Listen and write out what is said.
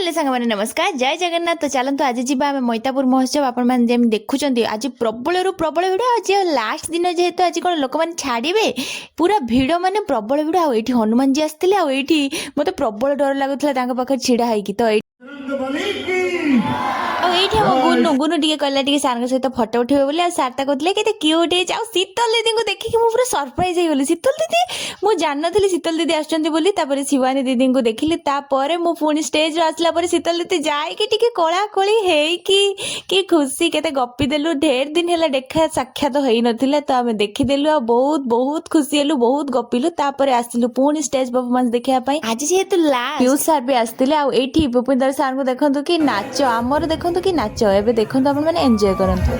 Hello सांग मैंने नमस्कार जय जगन्नाथ। तो चलते आज जी आम मैतापुर महोत्सव आपण मैंने देखुं आज प्रबल प्रबल भिड़ आज लास्ट दिन जेहेतु आज कौन लोक मैंने छाड़े पूरा भिड़ माने प्रबल भिड़ आठ हनुमान जी आसते आठी मत प्रबल डर लगुला पाखे छिड़ा होगी तो ये आम गुनु गुनु टे कहला टे सार सहित फटो उठे बोले सार कहते कि क्यूट है शीतल दीदी को देखिए मुझे पूरा सरप्राइज हो गली। शीतल दीदी मुझे जान नी शीतल दीदी आसपर शिवानी दीदी को देखिली मु पुणी स्टेज आसला शीतल दीदी जाइए कला कली है खुशी के गपी देलु ढेर दिन है देखा साक्षात हो नाला तो आम देखीदेलु आ बहुत बहुत खुशी हेलु बहुत गपिलु आसिलु पुणी स्टेज परफॉर्मेंस देखापी आज जेहेतु पीयूष सार भी आसते आठी भूपिंदर सार को देखु कि नाच आमर देखु कि नाच एवं देखो आप एंजॉय करते।